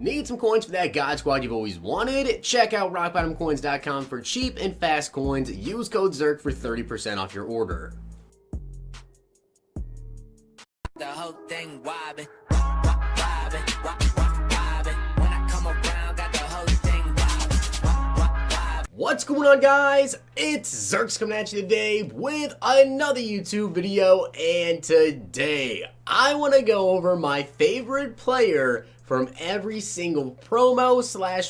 Need some coins for that God Squad you've always wanted? Check out rockbottomcoins.com for cheap and fast coins. Use code ZERK for 30% off your order. The whole thing wobbin', wobbin', wobbin'. When I come around, got the whole thing wobbin'. What's going on, guys? It's Zerks coming at you today with another YouTube video, and today I want to go over my favorite player from every single promo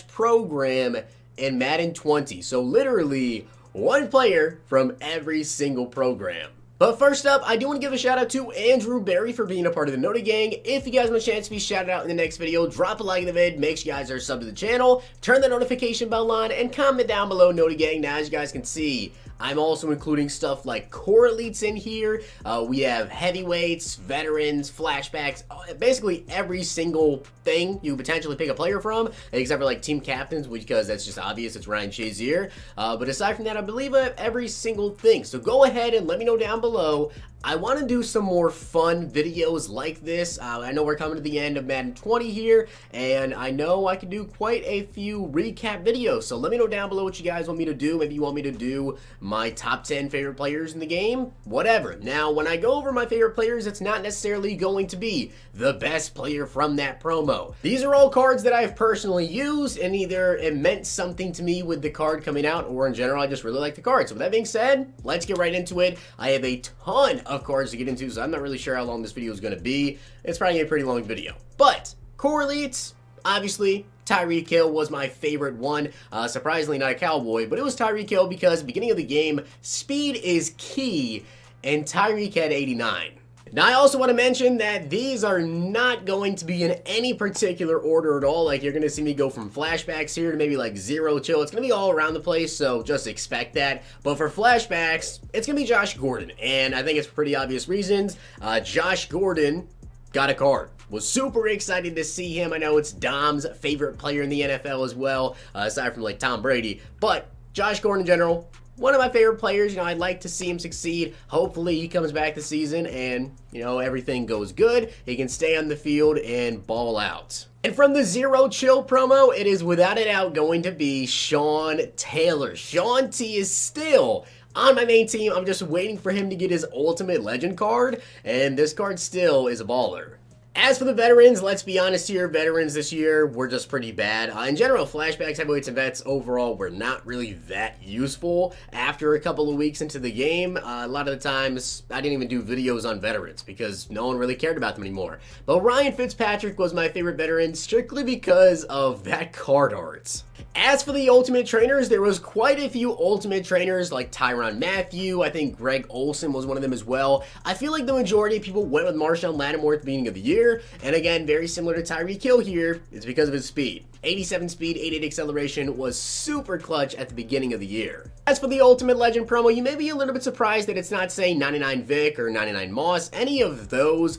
/ program in Madden 20. So literally one player from every single program. But first up, I do want to give a shout out to Andrew Berry for being a part of the Noti Gang. If you guys want a chance to be shouted out in the next video, drop a like in the vid, make sure you guys are subbed to the channel, turn the notification bell on, and comment down below Noti Gang. Now, as you guys can see, I'm also including stuff like core elites in here. We have heavyweights, veterans, flashbacks, basically every single thing you potentially pick a player from, except for like team captains, because that's just obvious, it's Ryan Shazier. But aside from that, I believe I have every single thing. So go ahead and let me know down below. I want to do some more fun videos like this. I know we're coming to the end of Madden 20 here, and I know I can do quite a few recap videos. So let me know down below what you guys want me to do. Maybe you want me to do my top 10 favorite players in the game, whatever. Now, when I go over my favorite players, it's not necessarily going to be the best player from that promo. These are all cards that I've personally used, and either it meant something to me with the card coming out, or in general, I just really like the card. So with that being said, let's get right into it. I have a ton of cards to get into, so I'm not really sure how long this video is going to be. It's probably going to be a pretty long video. But, core elites, obviously, Tyreek Hill was my favorite one. Surprisingly not a Cowboy, but it was Tyreek Hill because beginning of the game, speed is key, and Tyreek had 89. Now, I also want to mention that these are not going to be in any particular order at all. Like, you're going to see me go from flashbacks here to maybe like zero chill. It's going to be all around the place, so just expect that. But for flashbacks, it's going to be Josh Gordon. And I think it's for pretty obvious reasons. Josh Gordon got a card. Was super excited to see him. I know it's Dom's favorite player in the NFL as well, aside from like Tom Brady. But Josh Gordon in general, one of my favorite players. You know, I'd like to see him succeed. Hopefully he comes back this season and, you know, everything goes good. He can stay on the field and ball out. And from the Zero Chill promo, it is without a doubt going to be Sean Taylor. Sean T is still on my main team. I'm just waiting for him to get his Ultimate Legend card, and this card still is a baller. As for the veterans, let's be honest here, veterans this year were just pretty bad. In general, flashbacks, heavyweights, and vets overall were not really that useful after a couple of weeks into the game. A lot of the times, I didn't even do videos on veterans because no one really cared about them anymore. But Ryan Fitzpatrick was my favorite veteran strictly because of that card art. As for the Ultimate Trainers, there was quite a few Ultimate Trainers like Tyrann Mathieu. I think Greg Olsen was one of them as well. I feel like the majority of people went with Marshawn Lattimore at the beginning of the year. And again, very similar to Tyreek Hill here, it's because of his speed. 87 speed, 88 acceleration was super clutch at the beginning of the year. As for the Ultimate Legend promo, you may be a little bit surprised that it's not, say, 99 Vic or 99 Moss, any of those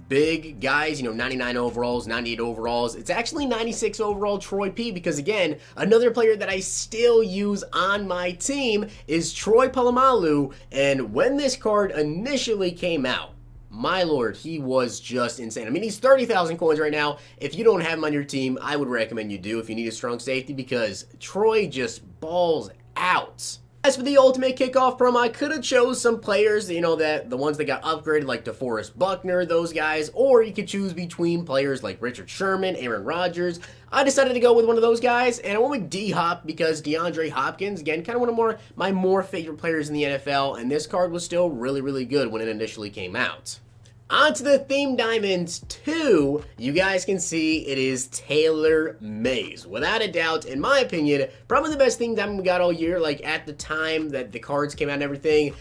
big guys, you know, 99 overalls, 98 overalls. It's actually 96 overall Troy P, because again, another player that I still use on my team is Troy Polamalu, and when this card initially came out, my lord, he was just insane. I mean, he's 30,000 coins right now. If you don't have him on your team, I would recommend you do if you need a strong safety, because Troy just balls out. As for the Ultimate Kickoff promo, I could have chose some players, you know, that the ones that got upgraded, like DeForest Buckner, those guys, or you could choose between players like Richard Sherman, Aaron Rodgers. I decided to go with one of those guys, and I went with D-Hop because DeAndre Hopkins, again, kind of one of my more favorite players in the NFL, and this card was still really, really good when it initially came out. On to the Theme Diamonds 2, you guys can see it is Taylor Mays. Without a doubt, in my opinion, probably the best Theme Diamond we got all year. Like, at the time that the cards came out and everything,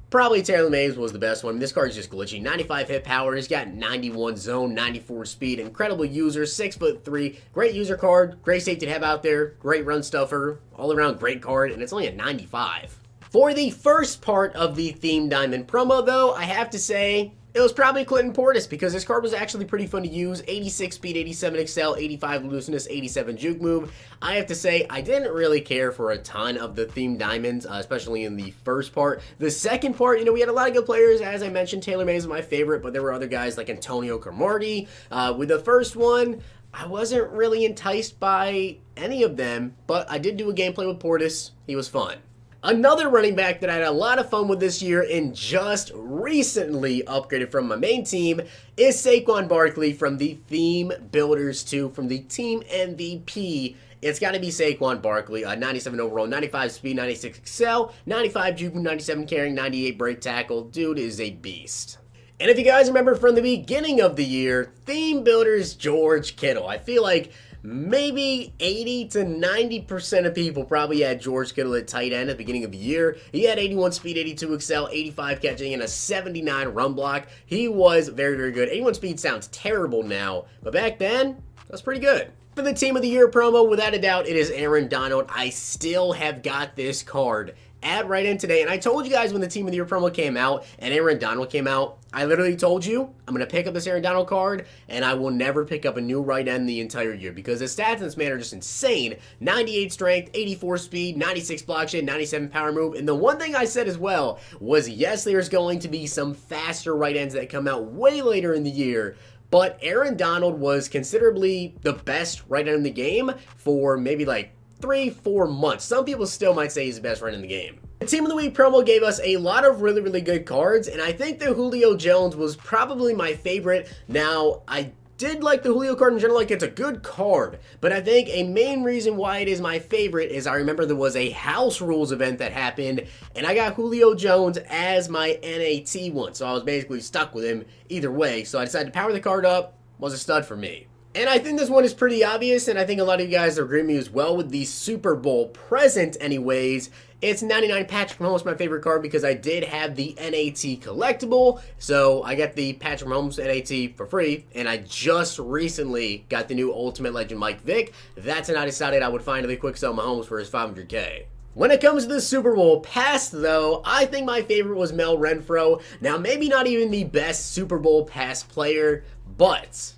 probably Taylor Mays was the best one. This card is just glitchy. 95 hit power, he's got 91 zone, 94 speed, incredible user, 6'3", great user card, great safety to have out there, great run stuffer, all around great card, and it's only at 95. For the first part of the Theme Diamond promo, though, I have to say, it was probably Clinton Portis, because this card was actually pretty fun to use. 86 speed, 87 excel, 85 looseness, 87 juke move. I have to say, I didn't really care for a ton of the Theme Diamonds, especially in the first part. The second part, you know, we had a lot of good players. As I mentioned, Taylor Mays was my favorite, but there were other guys like Antonio Cromartie. With the first one, I wasn't really enticed by any of them, but I did do a gameplay with Portis. He was fun. Another running back that I had a lot of fun with this year and just recently upgraded from my main team is Saquon Barkley from the Theme Builders 2 from the Team MVP. It's got to be Saquon Barkley, 97 overall, 95 speed, 96 excel, 95 juke, 97 carrying, 98 break tackle. Dude is a beast. And if you guys remember from the beginning of the year, Theme Builders George Kittle. I feel like maybe 80 to 90% of people probably had George Kittle at tight end at the beginning of the year. He had 81 speed, 82 excel, 85 catching, and a 79 run block. He was very, very good. 81 speed sounds terrible now, but back then, that's pretty good. For the Team of the Year promo, without a doubt, it is Aaron Donald. I still have got this card at right end today, and I told you guys when the Team of the Year promo came out and Aaron Donald came out, I literally told you I'm going to pick up this Aaron Donald card and I will never pick up a new right end the entire year because the stats in this man are just insane. 98 strength, 84 speed, 96 block shed, 97 power move, and the one thing I said as well was yes, there's going to be some faster right ends that come out way later in the year, but Aaron Donald was considerably the best right end in the game for maybe like 3-4 months. Some people still might say he's the best right end in the game. The Team of the Week promo gave us a lot of really, really good cards, and I think the Julio Jones was probably my favorite. Now, I did like the Julio card in general, like it's a good card, but I think a main reason why it is my favorite is I remember there was a house rules event that happened, and I got Julio Jones as my NAT one, so I was basically stuck with him either way, so I decided to power the card up. Was a stud for me. And I think this one is pretty obvious, and I think a lot of you guys agree with me as well with the Super Bowl present anyways. It's 99 Patrick Mahomes, my favorite card, because I did have the NAT collectible, so I got the Patrick Mahomes NAT for free, and I just recently got the new Ultimate Legend Mike Vick. That's when I decided I would finally quick sell Mahomes for his $500K. When it comes to the Super Bowl pass, though, I think my favorite was Mel Renfro. Now, maybe not even the best Super Bowl pass player, but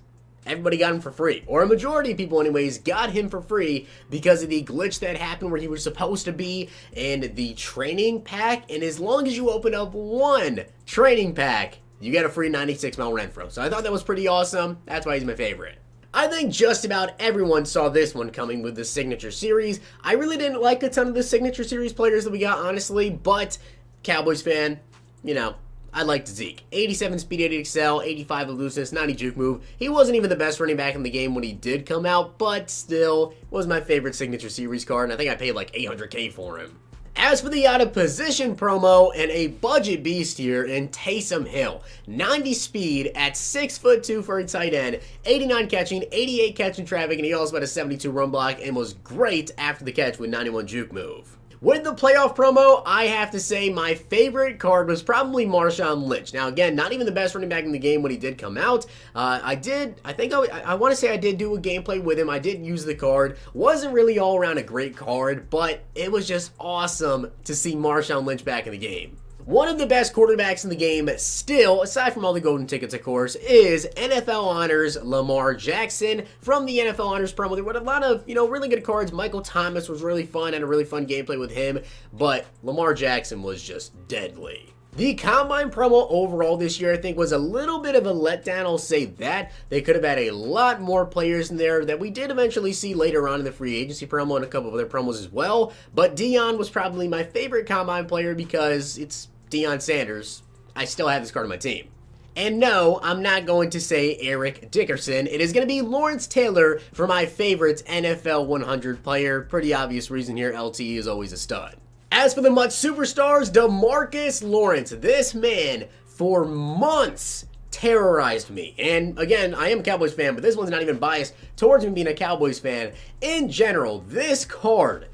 everybody got him for free, or a majority of people anyways got him for free because of the glitch that happened where he was supposed to be in the training pack, and as long as you open up one training pack, you get a free 96 Mel Renfro. So I thought that was pretty awesome. That's why he's my favorite. I think just about everyone saw this one coming with the Signature Series. I really didn't like a ton of the Signature Series players that we got, honestly, but Cowboys fan, you know, I liked Zeke. 87 speed, 80 excel, 85 elusiveness, 90 juke move. He wasn't even the best running back in the game when he did come out, but still was my favorite Signature Series card, and I think I paid like $800K for him. As for the out of position promo, and a budget beast here in Taysom Hill. 90 speed at 6'2" for a tight end, 89 catching, 88 catching traffic, and he also had a 72 run block and was great after the catch with 91 juke move. With the playoff promo, I have to say my favorite card was probably Marshawn Lynch. Now, again, not even the best running back in the game when he did come out. I want to say I did do a gameplay with him. I did use the card. Wasn't really all around a great card, but it was just awesome to see Marshawn Lynch back in the game. One of the best quarterbacks in the game still, aside from all the golden tickets, of course, is NFL Honors Lamar Jackson from the NFL Honors promo. There were a lot of, really good cards. Michael Thomas was really fun, had a really fun gameplay with him, but Lamar Jackson was just deadly. The Combine promo overall this year, I think, was a little bit of a letdown, I'll say that. They could have had a lot more players in there that we did eventually see later on in the free agency promo and a couple of other promos as well, but Deion was probably my favorite Combine player because it's Deion Sanders. I still have this card on my team. And no, I'm not going to say Eric Dickerson. It is going to be Lawrence Taylor for my favorite NFL 100 player. Pretty obvious reason here, LTE is always a stud. As for the MUT Superstars, DeMarcus Lawrence. This man, for months, terrorized me. And again, I am a Cowboys fan, but this one's not even biased towards me being a Cowboys fan. In general, this card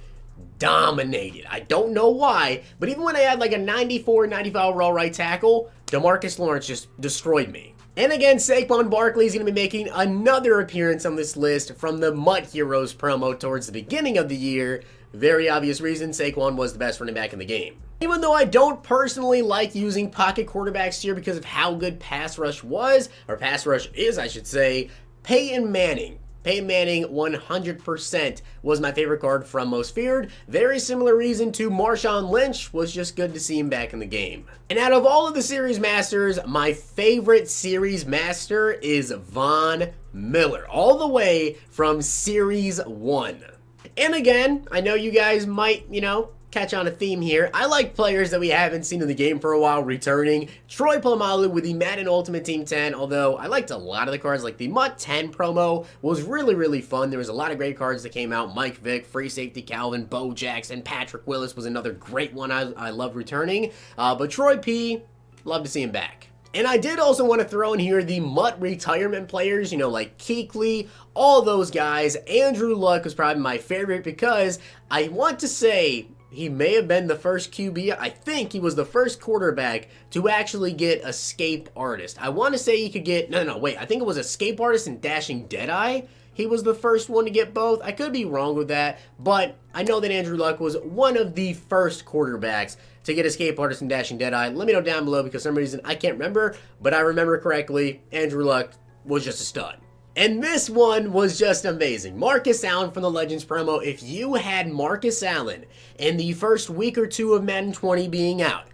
dominated. I don't know why, but even when I had like a 94, 95 overall right tackle, DeMarcus Lawrence just destroyed me. And again, Saquon Barkley is going to be making another appearance on this list from the MUT Heroes promo towards the beginning of the year. Very obvious reason, Saquon was the best running back in the game. Even though I don't personally like using pocket quarterbacks here because of how good pass rush was, or pass rush is, I should say, Peyton Manning Peyton Manning 100% was my favorite card from Most Feared. Very similar reason to Marshawn Lynch, was just good to see him back in the game. And out of all of the Series Masters, my favorite Series Master is Von Miller, all the way from Series 1. And again, I know you guys might, catch on a theme here. I like players that we haven't seen in the game for a while returning. Troy Polamalu with the Madden Ultimate Team 10, although I liked a lot of the cards, like the MUT 10 promo was really, really fun. There was a lot of great cards that came out. Mike Vick, Free Safety Calvin, Bo Jackson, Patrick Willis was another great one I love returning. But Troy P, love to see him back. And I did also want to throw in here the MUT retirement players, like Kuechly, all those guys. Andrew Luck was probably my favorite because I want to say he may have been the first QB. I think he was the first quarterback to actually get Escape Artist. I want to say he could get, I think it was Escape Artist and Dashing Deadeye. He was the first one to get both. I could be wrong with that, but I know that Andrew Luck was one of the first quarterbacks to get Escape Artist and Dashing Deadeye. Let me know down below because for some reason I can't remember, but I remember correctly, Andrew Luck was just a stud. And this one was just amazing. Marcus Allen from the Legends promo. If you had Marcus Allen in the first week or two of Madden 20 being out,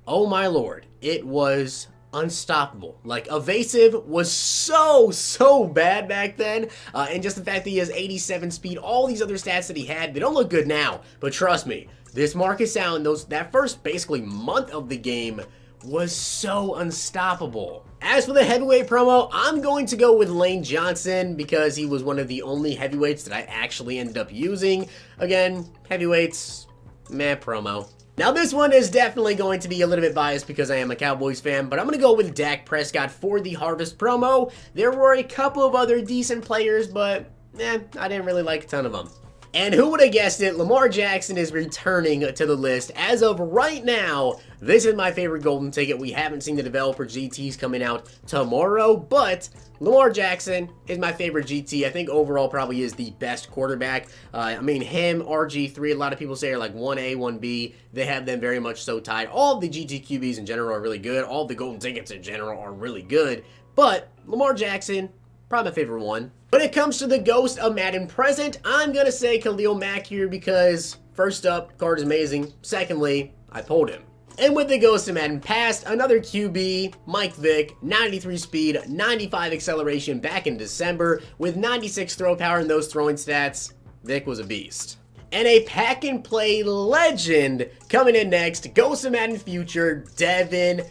oh my lord, it was unstoppable. Like, Evasive was so bad back then, and just the fact that he has 87 speed, all these other stats that he had, they don't look good now, but trust me, this Marcus Allen, that first basically month of the game was so unstoppable. As for the heavyweight promo, I'm going to go with Lane Johnson because he was one of the only heavyweights that I actually ended up using. Again, heavyweights, meh promo. Now this one is definitely going to be a little bit biased because I am a Cowboys fan, but I'm going to go with Dak Prescott for the Harvest promo. There were a couple of other decent players, but I didn't really like a ton of them. And who would have guessed it, Lamar Jackson is returning to the list. As of right now, this is my favorite golden ticket. We haven't seen the developer GTs coming out tomorrow, but Lamar Jackson is my favorite GT. I think overall probably is the best quarterback. Him, RG3, a lot of people say are like 1A, 1B. They have them very much so tied. All of the GT QBs in general are really good. All of the golden tickets in general are really good. But Lamar Jackson, probably my favorite one. When it comes to the Ghost of Madden Present, I'm going to say Khalil Mack here because, first up, card is amazing. Secondly, I pulled him. And with the Ghost of Madden Past, another QB, Mike Vick, 93 speed, 95 acceleration back in December, with 96 throw power and those throwing stats. Vick was a beast. And a pack and play legend coming in next, Ghost of Madden Future, Devin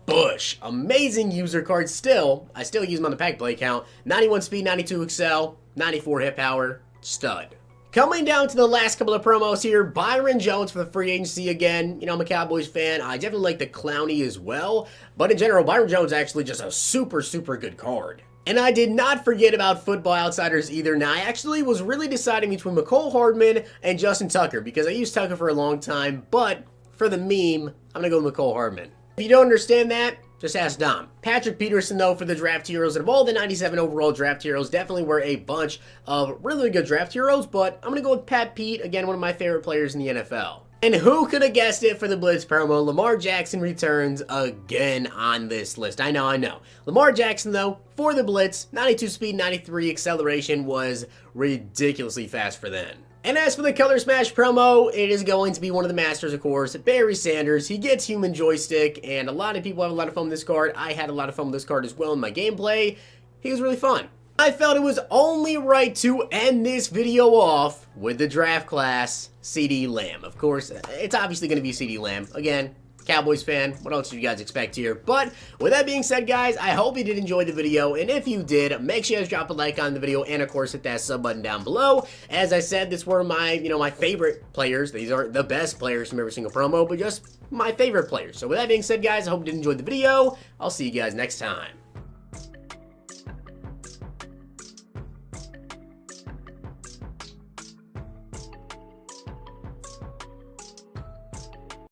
Bush. Amazing user card still. I still use him on the pack play count. 91 speed, 92 excel, 94 hit power, stud. Coming down to the last couple of promos here, Byron Jones for the free agency again. I'm a Cowboys fan. I definitely like the Clowney as well. But in general, Byron Jones actually just a super good card. And I did not forget about Football Outsiders either. Now, I actually was really deciding between McCole Hardman and Justin Tucker because I used Tucker for a long time. But for the meme, I'm going to go with McCole Hardman. If you don't understand that, just ask Dom. Patrick Peterson, though, for the draft heroes. And of all the 97 overall draft heroes, definitely were a bunch of really good draft heroes. But I'm going to go with Pat Pete, again, one of my favorite players in the NFL. And who could have guessed it for the Blitz promo? Lamar Jackson returns again on this list. I know. Lamar Jackson, though, for the Blitz, 92 speed, 93 acceleration was ridiculously fast for then. And as for the Color Smash promo, it is going to be one of the masters, of course, Barry Sanders. He gets Human Joystick, and a lot of people have a lot of fun with this card. I had a lot of fun with this card as well in my gameplay. He was really fun. I felt it was only right to end this video off with the draft class, CeeDee Lamb. Of course, it's obviously going to be CeeDee Lamb. Again, Cowboys fan, what else do you guys expect here? But with that being said, guys, I hope you did enjoy the video, and if you did, make sure you guys drop a like on the video, and of course hit that sub button down below. As I said, this were my, my favorite players. These aren't the best players from every single promo, but just my favorite players. So with that being said, guys, I hope you did enjoy the video. I'll see you guys next time.